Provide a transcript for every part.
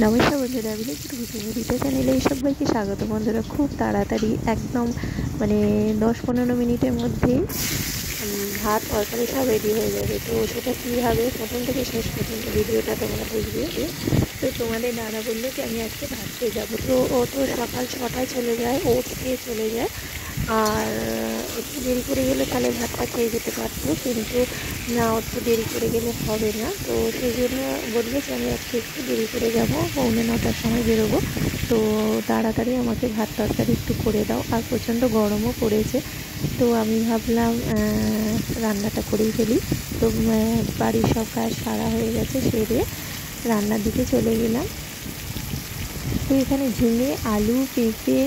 নমস্কার বন্ধুরা, আমি ভিডিও চ্যানেলে সবাইকে স্বাগত। বন্ধুরা, খুব তাড়াতাড়ি একদম 10-15 মিনিটের মধ্যেই ভাত তরকারি সব রেডি হয়ে যাবে। তো সেটা কীভাবে প্রথম থেকে শেষ পর্যন্ত ভিডিওটা তোমরা দেখবে। তো তোমাদের দাদা বললো যে আমি আজকে ভাত খেয়ে যাবো। তো ও তো সকাল 6টায় চলে যায়, ওটস খেয়ে চলে যায়। আর একটু দেরি করে গেলে তাহলে ভাতটা খেয়ে যেতে পারতো, কিন্তু না, একটু দেরি করে গেলে হবে না। তো সেই জন্য বললো যে আমি আজকে একটু দেরি করে যাবো, 9:45টার সময় বেরোবো। তো তাড়াতাড়ি আমাকে ভাত তরকারি একটু করে দাও। আর প্রচণ্ড গরমও পড়েছে। তো আমি ভাবলাম রান্নাটা করেই ফেলি। তো বাড়ির সব কাজ সারা হয়ে গেছে, সেরে রান্নার দিকে চলে গেলাম। তো এখানে ঝিঙে, আলু, পেঁপে,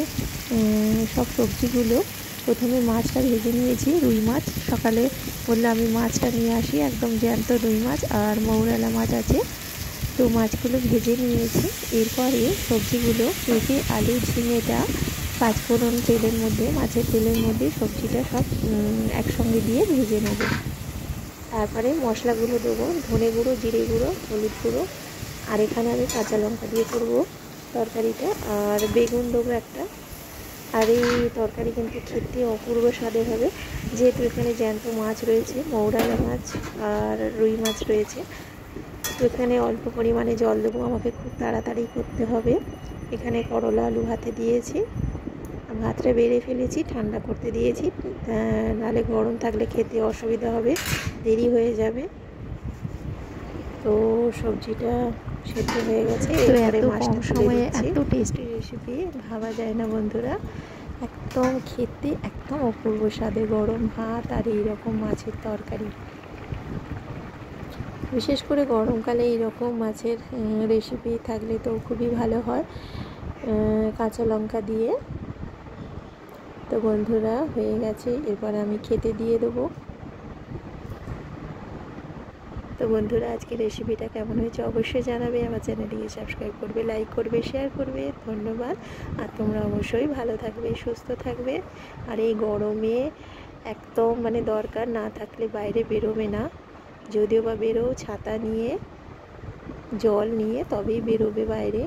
সব সবজিগুলো প্রথমে মাছটা ভেজে নিয়েছি। রুই মাছ সকালে বললাম আমি মাছটা নিয়ে আসি, একদম জ্যান্ত রুই মাছ আর মৌরালা মাছ আছে। তো মাছগুলো ভেজে নিয়েছি। এরপরে সবজিগুলো পেঁপে, আলু, ঝিঙেটা পাঁচফোড়ন তেলের মধ্যে, মাছের তেলের মধ্যে সবজিটা সব একসঙ্গে দিয়ে ভেজে নেব। তারপরে মশলাগুলো দেবো, ধনে গুঁড়ো, জিরে গুঁড়ো, হলুদ গুঁড়ো। আর এখানে আমি কাঁচা লঙ্কা দিয়ে করবো তরকারিটা, আর বেগুন দেবো একটা। আর এই তরকারি কিন্তু খেতে অপূর্ব স্বাদের হবে, যেহেতু এখানে জ্যান্ত মাছ রয়েছে, মৌরালা মাছ আর রুই মাছ রয়েছে। তো এখানে অল্প পরিমাণে জল দেবো, আমাকে খুব তাড়াতাড়ি করতে হবে। এখানে করলা আলু ভাতে দিয়েছি, ভাতটা বেড়ে ফেলেছি, ঠান্ডা করতে দিয়েছি, নাহলে গরম থাকলে খেতে অসুবিধা হবে, দেরি হয়ে যাবে। তো সবজিটা সেদ্ধ হয়ে গেছে। এবারে কম সময়ে এত টেস্টি রেসিপি ভাবা যায় না বন্ধুরা। একদম খেতে একদম অপূর্ব স্বাদে গরম ভাত আর এইরকম মাছের তরকারি। বিশেষ করে গরমকালে এইরকম মাছের রেসিপি থাকলে তো খুবই ভালো হয়, কাঁচা লঙ্কা দিয়ে। তো বন্ধুরা, হয়ে গেছে, এরপর আমি খেতে দিয়ে দেবো। তো বন্ধুরা, আজকে রেসিপিটা কেমন হয়েছে অবশ্যই জানাবে। আমার চ্যানেলটিকে সাবস্ক্রাইব করবে, লাইক করবে, শেয়ার করবে। ধন্যবাদ। আর তোমরা অবশ্যই ভালো থাকবে, সুস্থ থাকবে। আর এই গরমে একদম দরকার না থাকলে বাইরে বেরোবে না। যদিও বা বেরো, ছাতা নিয়ে, জল নিয়ে তবেই বেরোবে বাইরে।